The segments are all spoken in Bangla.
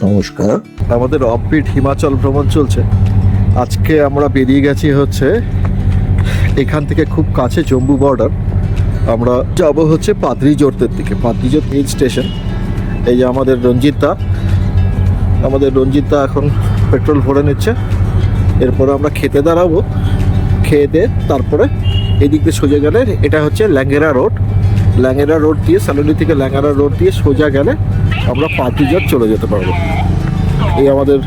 নমস্কার। আমাদের অফবিট হিমাচল ভ্রমণ চলছে। আজকে আমরা বেরিয়ে গেছি হচ্ছে এখান থেকে খুব কাছে জম্মু বর্ডার। আমরা যাব হচ্ছে পাদ্রিজোতের দিকে, পাদ্রিজোত হিল স্টেশন। এই যে আমাদের রঞ্জিত দা এখন পেট্রোল ভরে নিচ্ছে। এরপরে আমরা খেতে দাঁড়াবো, খেয়ে দিয়ে তারপরে এদিক দিয়ে সোজা গেলে এটা হচ্ছে ল্যাঙ্গেরা রোড দিয়ে, সালুনি থেকে ল্যাঙ্গেরা রোড দিয়ে সোজা গেলে আমরা পাদ্রিজোত চলে যেতে পারবো। এই আমাদের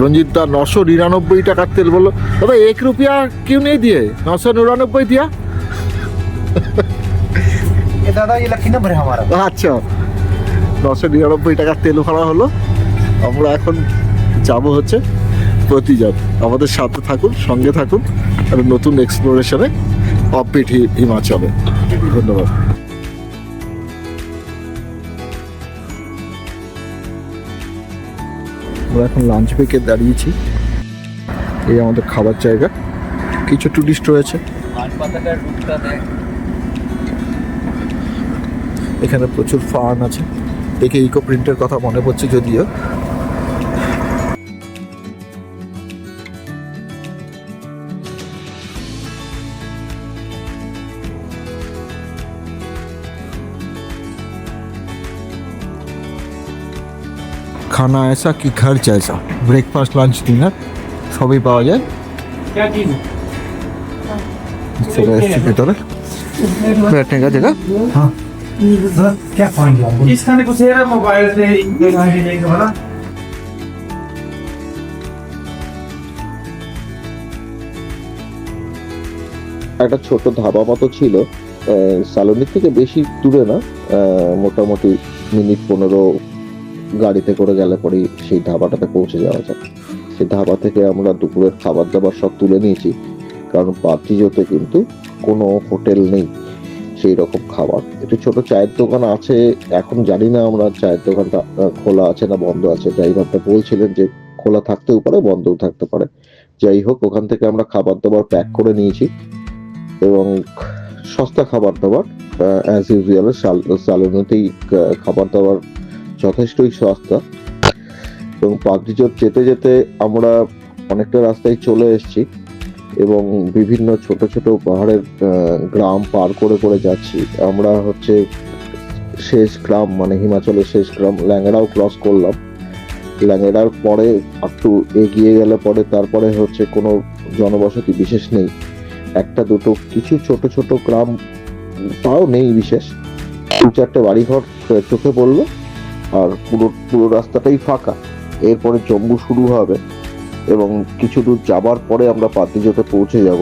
रंजीत दा 999 টাকার তেল বললো, দাদা 1 रुपया क्यों नहीं दिए, 999 दिया। ये दादा ये लकी नंबर है हमारा। আচ্ছা, 999 টাকার তেল ভরা হলো। আমরা এখন যাব হচ্ছে প্রতিজাত। আমাদের সাথে থাকুন, সঙ্গে থাকুন আর নতুন এক্সপ্লোরেশনে অফবিট হিমাচলে। ধন্যবাদ। আমরা এখন লাঞ্চ ব্রেকে দাঁড়িয়েছি। এই আমাদের খাবার জায়গা, কিছু টুরিস্ট রয়েছে এখানে, প্রচুর ফার্ন আছে। দেখে ইকো প্রিন্টের কথা মনে পড়ছে যদিও। খানা ऐसा कि घर जैसा, ब्रेकफास्ट लंच डिनर সবই পাওয়া যায়। चले एसছি ভেতরে, बैठने का जगह। हाँ क्या पाएंगे आप? इस खाने को शेयर मोबाइल से देखा वाला। একটা ছোট ধাবা মতো ছিল, সালোনি থেকে বেশি দূরে না, মোটামুটি মিনিট 15 গাড়িতে করে গেলে পরে সেই ধাবাটাতে পৌঁছে যাওয়া যায়। সেই ধাবা থেকে আমরা দুপুরের খাবার দাবার সব তুলে নিয়েছি, কারণ পাদ্রিজোতে কিন্তু কোনো হোটেল নেই সেই রকম খাবার। একটু ছোট চায়ের দোকান আছে, এখন জানি না আমরা চায়ের দোকানটা খোলা আছে না বন্ধ আছে। ড্রাইভারটা বলছিলেন যে খোলা থাকতেও পারে, বন্ধও থাকতে পারে। যাই হোক, ওখান থেকে আমরা খাবার দাবার প্যাক করে নিয়েছি এবং সস্তা খাবার দাবার, অ্যাজ ইউজুয়াল সালোনিতেই খাবার দাবার যথেষ্টই সস্তা। এবং পাদ্রিজোত যেতে যেতে আমরা অনেকটা রাস্তায় চলে এসেছি এবং বিভিন্ন ছোট ছোট পাহাড়ের গ্রাম পার করে করে যাচ্ছি। আমরা হচ্ছে শেষ গ্রাম, মানে হিমাচলের শেষ গ্রাম ল্যাঙ্গেরাও ক্রস করলাম। ল্যাঙ্গেরার পরে একটু এগিয়ে গেলে পরে তারপরে হচ্ছে কোনো জনবসতি বিশেষ নেই, একটা দুটো কিছু ছোট ছোট গ্রাম, তাও নেই বিশেষ, 2-4টে বাড়িঘর চোখে পড়লো আর পুরো রাস্তাটাই ফাঁকা। এরপরে জম্মু শুরু হবে এবং কিছু দূর যাবার পরে আমরা পাদ্রিজোতে পৌঁছে যাব।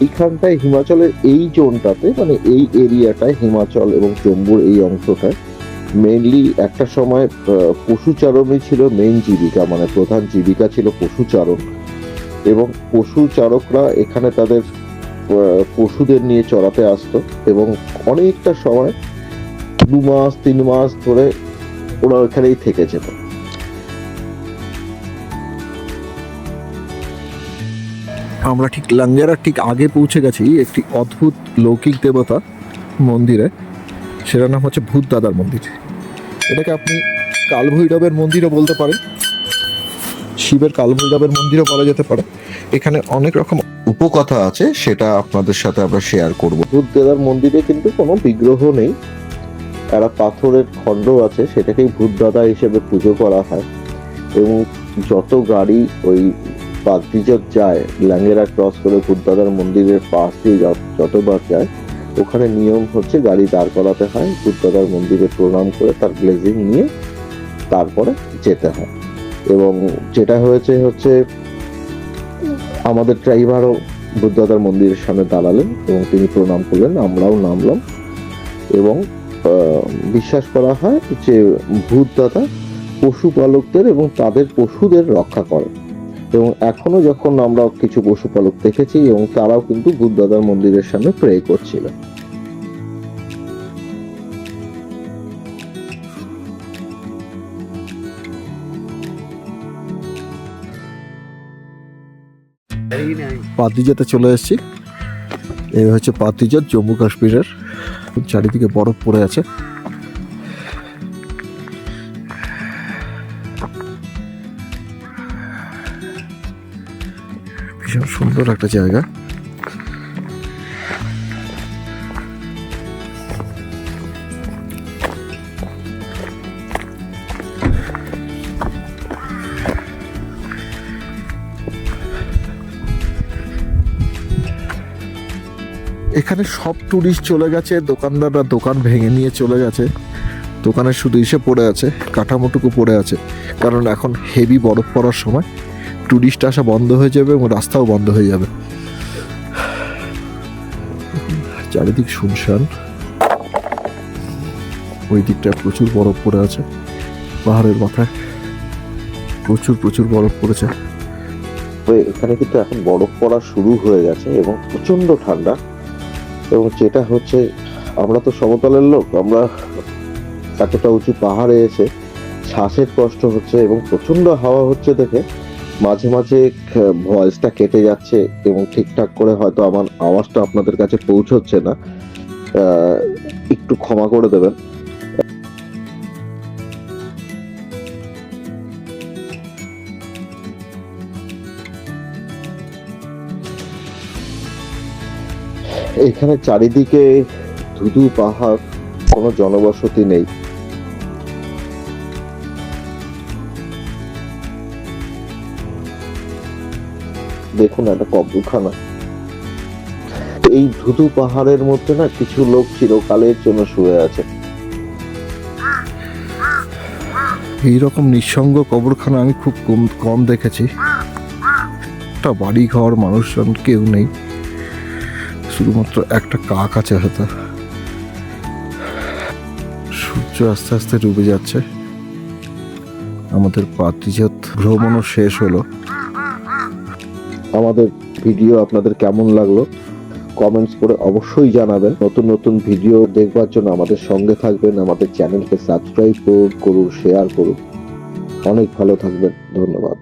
এইখানটায় হিমাচলের এই জোনটাতে, মানে এই এরিয়াটায়, হিমাচল এবং জম্মুর এই অংশটায় মেইনলি একটা সময় পশুচারণই ছিল মেইন জীবিকা, মানে প্রধান জীবিকা ছিল পশুচারণ। এবং পশুচারকরা এখানে তাদের পশুদের নিয়ে চড়াতে আসতো এবং অনেকটা সময় 2 মাস 3 মাস ধরে ওরা ওখানেই থেকে যেত। আমরা ঠিক লাঙ্গেরার ঠিক আগে পৌঁছে গেছি একটি অদ্ভুত লৌকিক দেবতা মন্দিরে, সেটার নাম হচ্ছে ভূত দাদার মন্দির। এটাকে আপনি কালভৈরবের মন্দিরও বলতে পারেন, শিবের কালভৈরবের মন্দিরও বলা যেতে পারে। এখানে অনেক রকম উপকথা আছে, সেটা আপনাদের সাথে আমরা শেয়ার করব। ভূত দাদার মন্দিরে কিন্তু কোনো বিগ্রহ নেই, একটা পাথরের খণ্ড আছে, সেটাকেই ভূত দাদা হিসেবে পুজো করা হয়। এবং যত গাড়ি ওই পাদ্রিজোত যায়, ল্যাঙ্গেরা ক্রস করে ভূত দাদার মন্দিরের পাশ দিয়ে যতবার যায়, ওখানে নিয়ম হচ্ছে গাড়ি দাঁড় করাতে হয়, ভূত দাদার মন্দিরে প্রণাম করে তার ব্লেসিং নিয়ে তারপরে যেতে হয়। এবং যেটা হচ্ছে আমাদের ড্রাইভারও ভূত দাদার মন্দিরের সামনে দাঁড়ালেন এবং তিনি প্রণাম করলেন, আমরাও নামলাম। এবং বিশ্বাস করা হয় যে ভূত দাদা পশুপালকদের এবং তাদের পশুদের রক্ষা করেন। এবং এখনো যখন আমরা কিছু পশুপালক দেখেছি এবং তারাও কিন্তু ভূত দাদার মন্দিরের সামনে প্রে করছিলেন। পাদ্রিজোতে চলে এসেছি। এই হচ্ছে পাদ্রিজোত, জম্মু কাশ্মীরের। চারিদিকে বরফ পড়ে আছে। ভীষণ সুন্দর একটা জায়গা। এখানে সব টুরিস্ট চলে গেছে, দোকানদাররা দোকান ভেঙে নিয়ে চলে গেছে, দোকানে শুধু এসে পড়ে আছে, কাঠামোটুকু পড়ে আছে, কারণ এখন হেভি বরফ পড়ার সময় টুরিস্ট আসা বন্ধ হয়ে যাবে এবং রাস্তাও বন্ধ হয়ে যাবে। চারিদিক শুনশান, ওই দিকটা প্রচুর বরফ পড়ে আছে, পাহাড়ের মাথায় প্রচুর বরফ পড়েছে। এখানে কিন্তু এখন বরফ পড়া শুরু হয়ে গেছে এবং প্রচন্ড ঠান্ডা। এবং যেটা হচ্ছে, আমরা তো সমতলের লোক, আমরা এতটা উঁচু পাহাড়ে এসে শ্বাসের কষ্ট হচ্ছে এবং প্রচন্ড হাওয়া হচ্ছে দেখে মাঝে মাঝে ভয়েসটা কেটে যাচ্ছে এবং ঠিকঠাক করে হয়তো আমার আওয়াজটা আপনাদের কাছে পৌঁছচ্ছে না, একটু ক্ষমা করে দেবেন। এখানে চারিদিকে ধুধু পাহাড়, কোনো জনবসতি নেই। দেখুন একটা কবরখানা। এই ধুধু পাহাড়ের মধ্যে না কিছু লোক চিরকালের জন্য শুয়ে আছে। এইরকম নিঃসঙ্গ কবরখানা আমি খুব কম দেখেছি। একটা বাড়ি ঘর, মানুষজন কেউ নেই, শুধুমাত্র একটা কাক আছে হয়তো। সূর্য আস্তে আস্তে ডুবে যাচ্ছে, আমাদের পাতিজাত ভ্রমণও শেষ হলো। আমাদের ভিডিও আপনাদের কেমন লাগলো কমেন্টস করে অবশ্যই জানাবেন। নতুন নতুন ভিডিও দেখবার জন্য আমাদের সঙ্গে থাকবেন, আমাদের চ্যানেলকে সাবস্ক্রাইব করুন, শেয়ার করুন। অনেক ভালো থাকবেন, ধন্যবাদ।